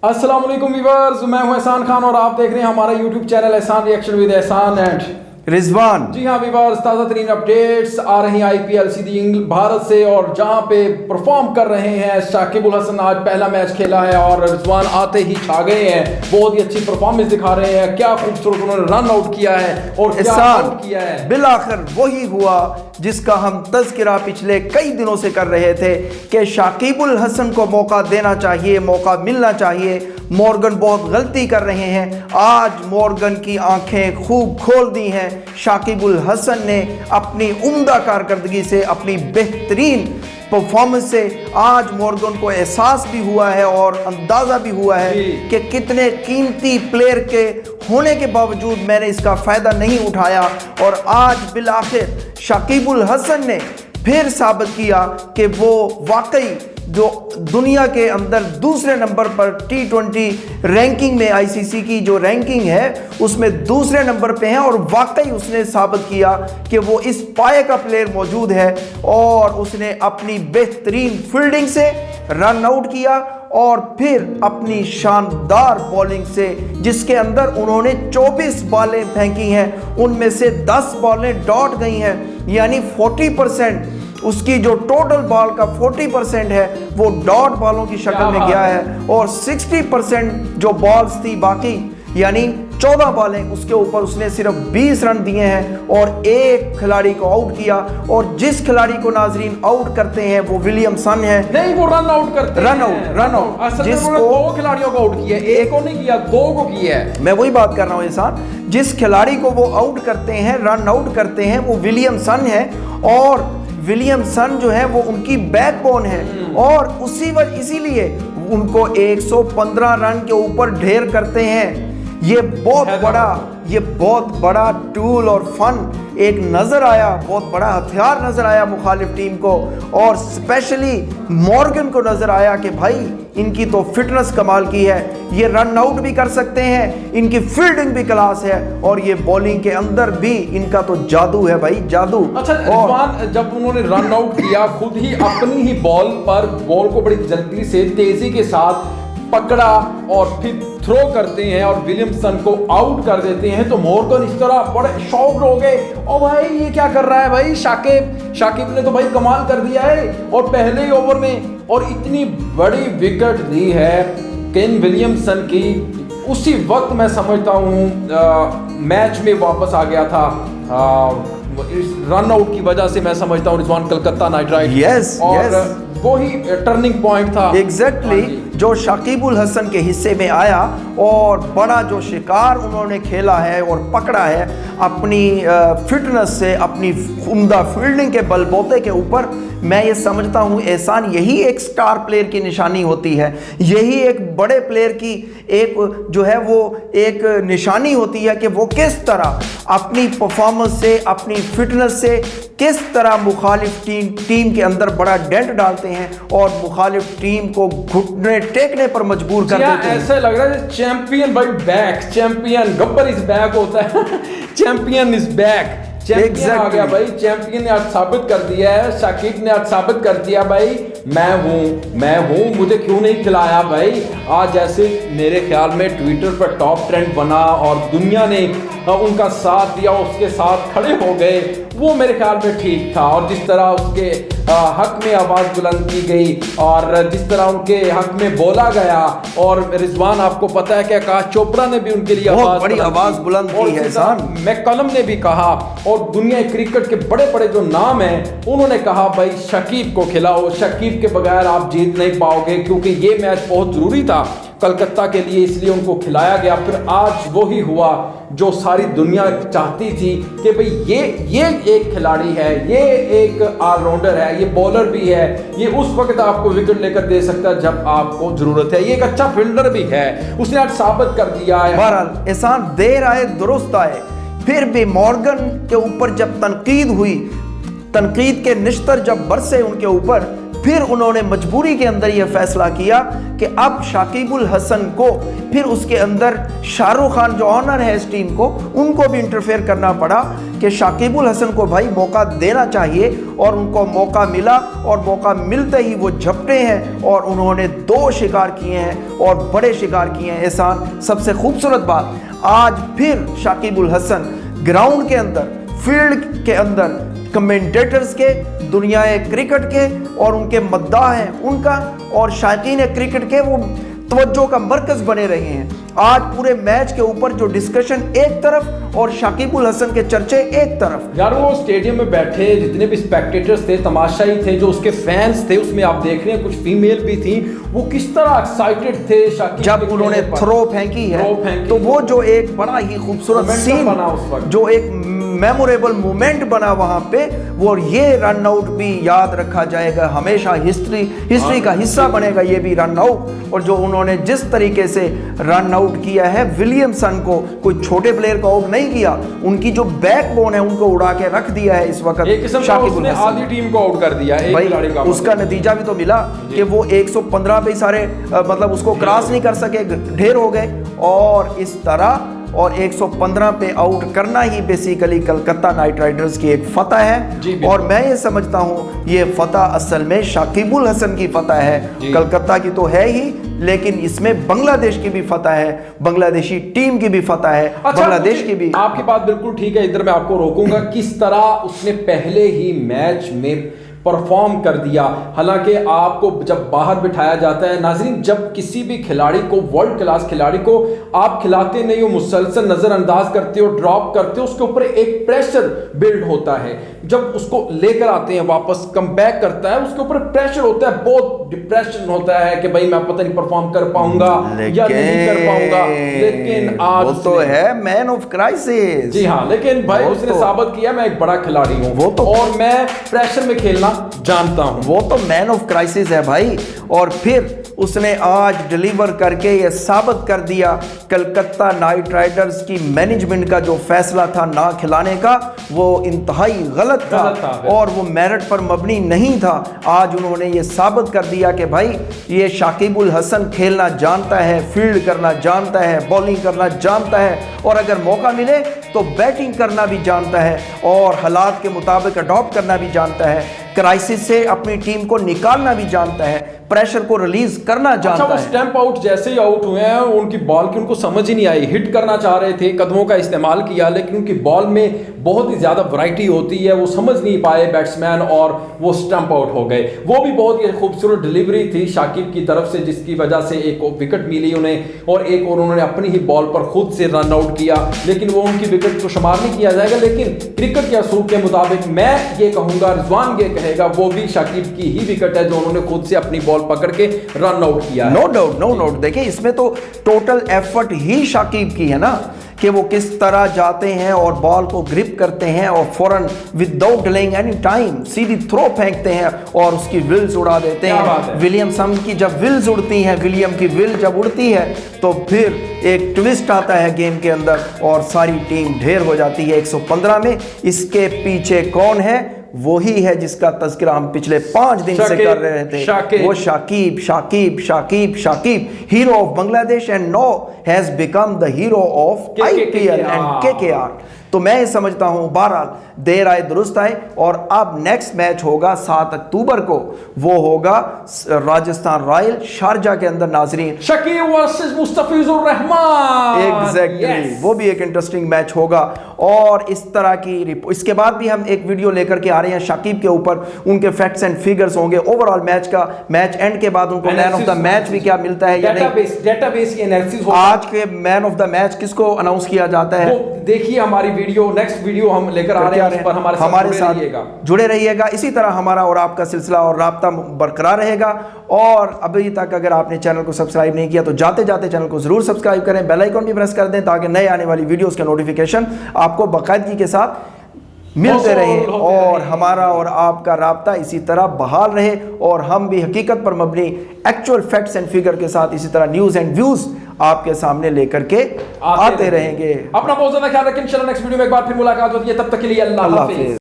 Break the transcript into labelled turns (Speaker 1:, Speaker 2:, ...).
Speaker 1: अस्सलाम वालेकुम व्यूअर्स, मैं हूं एहसान खान और आप देख रहे हैं हमारा यूट्यूब चैनल एहसान रिएक्शन विद एहसान एंड
Speaker 2: रिजवान।
Speaker 1: जी हाँ व्यूअर्स, ताज़ा तरीन अपडेट्स आ रही हैं आईपीएल सीधी भारत से और जहां पे परफॉर्म कर रहे हैं शाकिब अल हसन। आज पहला मैच खेला है और रिजवान आते ही छा गए हैं, बहुत ही अच्छी परफॉर्मेंस दिखा रहे हैं। क्या खूबसूरत उन्होंने रन आउट किया है और क्या आउट किया है।
Speaker 2: बिलाखिर वही हुआ जिसका हम तज़किरा पिछले कई दिनों से कर रहे थे कि शाकिब अल हसन को मौका देना चाहिए, मौका मिलना चाहिए। मॉर्गन बहुत गलती कर रहे हैं। आज मॉर्गन की आंखें खूब खोल दी हैं। शाकिब अल हसन ने अपनी उम्दा कारकर्दगी से, अपनी बेहतरीन परफॉर्मेंस से आज मॉर्गन को एहसास भी हुआ है और अंदाज़ा भी हुआ है कि कितने कीमती प्लेयर के होने के बावजूद मैंने इसका फ़ायदा नहीं उठाया। और आज बिलाखिर शाकिब अल हसन ने फिर साबित किया कि वो वाकई जो दुनिया के अंदर दूसरे नंबर पर T20 रैंकिंग में, आईसीसी की जो रैंकिंग है उसमें दूसरे नंबर पे हैं। और वाकई उसने साबित किया कि वो इस पाए का प्लेयर मौजूद है और उसने अपनी बेहतरीन फील्डिंग से रन आउट किया और फिर अपनी शानदार बॉलिंग से, जिसके अंदर उन्होंने 24 बॉलें फेंकी हैं, उनमें से 10 बॉलें डॉट गई हैं, यानी 40% उसकी जो टोटल बॉल का 40% है वो डॉट बॉलों की शक्ल में गया है और 60% जो बॉल्स थी बाकी यानी 14 बॉलें, उसके ऊपर उसने सिर्फ 20 रन दिए हैं और एक खिलाड़ी को आउट किया। और जिस खिलाड़ी को नाजरीन आउट करते हैं वो विलियमसन है।
Speaker 1: नहीं, वो रन आउट करते हैं।
Speaker 2: रन आउट
Speaker 1: जिसको दो खिलाड़ियों को आउट किया, एक को नहीं किया, दो को किया है।
Speaker 2: मैं वही बात कर रहा हूं एहसान, जिस खिलाड़ी को वो आउट करते हैं, रन आउट करते हैं, वो विलियमसन है। और विलियमसन जो है वो उनकी बैकबोन है और इसीलिए उनको 115 रन के ऊपर ढेर करते हैं। ये बहुत बड़ा टूल और फन एक नज़र आया, बहुत बड़ा हथियार नज़र आया मुखालिफ टीम को। और स्पेशली मॉर्गन को नज़र आया कि भाई इनकी तो फिटनेस कमाल की है, ये रन आउट भी कर सकते हैं, इनकी फील्डिंग भी क्लास है और ये बॉलिंग के अंदर भी इनका तो जादू है भाई, जादू।
Speaker 1: अच्छा रिजवान, जब उन्होंने रन आउट किया खुद ही अपनी ही बॉल पर, बॉल को बड़ी जल्दी से तेजी के साथ पकड़ा और फिर थ्रो करते हैं और विलियमसन को आउट कर देते हैं, तो मॉर्गन इस तरह बड़े शॉक्ड हो गए। ओ भाई ये क्या कर रहा है भाई शाकिब ने तो भाई कमाल कर दिया है और पहले ही ओवर में और इतनी बड़ी विकेट दी है केन विलियमसन की। उसी वक्त मैं समझता हूँ मैच में वापस आ गया था इस रन आउट की वजह से। मैं समझता हूँ रिजवान कलकत्ता नाइट राइडर्स और वही टर्निंग पॉइंट था
Speaker 2: एग्जैक्टली जो शाकिब अल हसन के हिस्से में आया। और बड़ा जो शिकार उन्होंने खेला है और पकड़ा है अपनी फिटनेस से, अपनी उम्दा फील्डिंग के बलबूते के ऊपर। मैं ये समझता हूँ एहसान, यही एक स्टार प्लेयर की निशानी होती है, यही एक बड़े प्लेयर की एक जो है वो एक निशानी होती है कि वो किस तरह अपनी परफॉर्मेंस से, अपनी फिटनेस से किस तरह मुखालिफ टीम के अंदर बड़ा डेंट डालते हैं और मुखालिफ टीम को घुटने टेकने पर मजबूर कर देते हैं।
Speaker 1: ऐसे लग रहा है चैंपियन भाई back, champion Gabbar is back होता है चैंपियन इज बैक, चैंपियन आ गया भाई। चैंपियन ने आज साबित कर दिया है, शाकिब ने आज साबित कर दिया भाई मैं हूँ, मुझे क्यों नहीं खिलाया भाई। आज ऐसे मेरे ख्याल में ट्विटर पर टॉप ट्रेंड बना और दुनिया ने उनका साथ दिया, उसके साथ खड़े हो गए, वो मेरे ख्याल में ठीक था। और जिस तरह उसके हक में आवाज़ बुलंद की गई और जिस तरह उनके हक में बोला गया, और रिजवान आपको पता है कि आकाश चोपड़ा ने भी उनके लिए
Speaker 2: बड़ी आवाज़ बुलंद की है,
Speaker 1: मैकलम ने भी कहा और दुनिया क्रिकेट के बड़े बड़े जो नाम हैं उन्होंने कहा भाई शकीब को खिलाओ, शकीब के बगैर आप जीत नहीं पाओगे, क्योंकि ये मैच बहुत ज़रूरी था कलकत्ता के लिए, इसलिए उनको खिलाया गया। फिर आज वही हुआ जो सारी दुनिया चाहती थी कि भाई ये एक खिलाड़ी है, ये एक ऑलराउंडर है, ये बॉलर भी है, ये उस वक्त आपको विकेट लेकर दे सकता है जब आपको जरूरत है, ये एक अच्छा फील्डर भी है, उसने आज साबित कर दिया है।
Speaker 2: बहरहाल एहसान, देर आए दुरुस्त आए। फिर भी मॉर्गन के ऊपर जब तनकीद हुई, तनकीद के निश्तर जब बरसे उनके ऊपर, फिर उन्होंने मजबूरी के अंदर यह फैसला किया कि अब शाकिबुल हसन को, फिर उसके अंदर शाहरुख खान जो ऑनर है इस टीम को, उनको भी इंटरफेयर करना पड़ा कि शाकिबुल हसन को भाई मौका देना चाहिए। और उनको मौका मिला और मौका मिलते ही वो झपटे हैं और उन्होंने 2 शिकार किए हैं और बड़े शिकार किए हैं। एहसान, सबसे खूबसूरत बात, आज फिर शाकिबुल हसन ग्राउंड के अंदर, फील्ड के अंदर कमेंटेटर्स के, दुनियाए क्रिकेट के और उनके मद्दाह हैं उनका और शायकीन क्रिकेट के वो तवज्जो का मरकज बने रहे हैं। आज पूरे मैच के ऊपर जो डिस्कशन एक तरफ और शाकिबुल हसन के चर्चे एक तरफ।
Speaker 1: यार वो स्टेडियम में बैठे जितने भी स्पेक्टेटर्स थे, तमाशाई थे, जो उसके फैंस थे, उसमें आप देख रहे हैं कुछ फीमेल भी थी, वो किस तरह एक्साइटेड थे शाकिब
Speaker 2: जब उन्होंने थ्रो फेंकी है, तो वो जो एक बड़ा ही खूबसूरत सीन
Speaker 1: बना उस वक्त,
Speaker 2: जो एक मेमोरेबल मोमेंट बना वहां पे, वो ये रन आउट भी याद रखा जाएगा हमेशा, हिस्ट्री का हिस्सा बनेगा ये भी रन आउट। और जो उन्होंने जिस तरीके से रन आउट किया है विलियमसन को, कोई छोटे प्लेयर को आउट नहीं किया, उनकी जो बैकबोन है उनको उड़ा के रख दिया है इस वक्त।
Speaker 1: एक किस्म का उसने आधी टीम को आउट कर दिया एक खिलाड़ी का।
Speaker 2: उसका नतीजा भी तो मिला कि वो 115 पे सारे मतलब उसको क्रॉस नहीं कर सके, ढेर हो गए। और इस तरह और 115 पे आउट करना ही बेसिकली कलकत्ता नाइट राइडर्स की एक फतह है। और मैं ये समझता हूँ ये फतह असल में शाकिबुल हसन की फतह है, कलकत्ता की तो है ही, लेकिन इसमें बांग्लादेश की भी फतह है, बांग्लादेशी टीम की भी फतह है, बांग्लादेश की भी।
Speaker 1: आपकी बात बिल्कुल ठीक है, इधर मैं आपको रोकूंगा। किस तरह उसने पहले ही मैच में परफॉर्म कर दिया। हालांकि आपको जब बाहर बिठाया जाता है, नाज़रीन, जब किसी भी खिलाड़ी को, वर्ल्ड क्लास खिलाड़ी को आप खिलाते नहीं हो, मुसलसल नज़रअंदाज करते हो, ड्रॉप करते हो, उसके ऊपर एक प्रेशर बिल्ड होता है। जब उसको लेकर आते हैं वापस, कम बैक करता है, उसके ऊपर प्रेशर होता है, बहुत डिप्रेशन होता है कि भाई मैं पता नहीं परफॉर्म कर पाऊंगा या नहीं कर पाऊंगा। लेकिन आज
Speaker 2: वो तो है मैन ऑफ क्राइसिस।
Speaker 1: जी हाँ, लेकिन भाई उसने साबित किया मैं एक बड़ा खिलाड़ी हूँ, वो तो, और मैं प्रेशर में खेलना जानता हूं।
Speaker 2: वो तो मैन ऑफ क्राइसिस है भाई। और फिर उसने आज डिलीवर करके ये साबित कर दिया, कलकत्ता नाइट राइडर्स की मैनेजमेंट का जो फैसला था ना खिलाने का, वो इंतहाई गलत था और वो मेरिट पर मबनी नहीं था। आज उन्होंने ये साबित कर दिया कि भाई ये शाकिबुल हसन खेलना जानता है, फील्ड करना जानता है, बॉलिंग करना जानता है, और अगर मौका मिले तो बैटिंग करना भी जानता है और हालात के मुताबिक अडॉप्ट करना भी जानता है, क्राइसिस से अपनी टीम को निकालना भी जानता है, प्रेशर को रिलीज करना जानता है।
Speaker 1: वो स्टैंप आउट जैसे ही आउट हुए हैं, उनकी बॉल की उनको समझ ही नहीं आई, हिट करना चाह रहे थे, कदमों का इस्तेमाल किया, लेकिन उनकी बॉल में बहुत ही ज्यादा वैरायटी होती है, वो समझ नहीं पाए बैट्समैन और वो स्टंप आउट हो गए। वो भी बहुत ही खूबसूरत डिलीवरी थी शाकिब की तरफ से, जिसकी वजह से एक विकेट मिली उन्हें और एक और उन्होंने अपनी ही बॉल पर खुद से रन आउट किया, लेकिन वो उनकी विकेट को शुमार नहीं किया जाएगा। लेकिन क्रिकेट के असूल के मुताबिक मैं ये कहूंगा, रिजवान ये कहेगा, वो भी शाकिब की ही विकेट है जो उन्होंने खुद से अपनी बॉल पकड़ के रन आउट किया।
Speaker 2: No doubt, no doubt. देखिए इसमें तो टोटल एफर्ट ही शाकिब की है ना, कि वो किस तरह जाते हैं और बॉल को ग्रिप करते हैं और फौरन विदाउट डिलेइंग एनी टाइम सीधी थ्रो फेंकते हैं और उसकी विल्स उड़ा देते हैं। विलियमसन की जब विल्स उड़ती हैं, विलियम की विल जब उड़ती है तो फिर एक ट्विस्ट आता है गेम के अंदर और सारी टीम ढेर हो जाती है 115 में। इसके पीछे कौन है? वही है जिसका तज़किरा हम पिछले 5 दिन से कर रहे थे, वो Shakib, Shakib, Shakib, Shakib, hero of Bangladesh and now has become the hero of IPL and KKR। तो मैं ये समझता हूं बहरहाल देर आए दुरुस्त आए, और अब नेक्स्ट मैच होगा 7 अक्टूबर को, वो होगा राजस्थान रॉयल शारजा के अंदर। नाजरीन,
Speaker 1: शकीब वर्सेस मुस्तफिजुर रहमान,
Speaker 2: एग्जैक्टली, वो भी एक इंटरेस्टिंग मैच होगा। और इस तरह की इसके बाद भी हम एक वीडियो लेकर के आ रहे हैं शाकिब के ऊपर, उनके फैक्ट्स एंड फिगर्स होंगे, ओवरऑल मैच का, मैच एंड के बाद उनको मैन ऑफ द मैच भी क्या मिलता है या नहीं,
Speaker 1: डेटाबेस की एनालिसिस होगा।
Speaker 2: आज के मैन ऑफ द मैच किसको अनाउंस किया जाता है,
Speaker 1: देखिए हमारी वीडियो, नेक्स्ट वीडियो हम लेकर आ रहे हैं, उस पर हमारे साथ
Speaker 2: जुड़े रहिएगा। इसी तरह हमारा और आपका सिलसिला और राब्ता बरकरार रहेगा। और अभी तक अगर आपने चैनल को सब्सक्राइब नहीं किया तो जाते जाते चैनल को जरूर सब्सक्राइब करें, बेल आइकन भी प्रेस कर दें ताकि नए आने वाली वीडियोस के नोटिफिकेशन आपको बाकायदगी के साथ मिलते रहे और हमारा और आपका राब्ता इसी तरह बहाल रहे और हम भी हकीकत पर मबनी एक्चुअल फैक्ट्स एंड फिगर के साथ इसी तरह न्यूज़ एंड व्यूज़ आपके सामने लेकर के आते रहेंगे।
Speaker 1: अपना बहुत ज़्यादा ख्याल रखें। इंशाल्लाह नेक्स्ट वीडियो में एक बार फिर मुलाकात होती है, तब तक के लिए अल्लाह हाफिज़।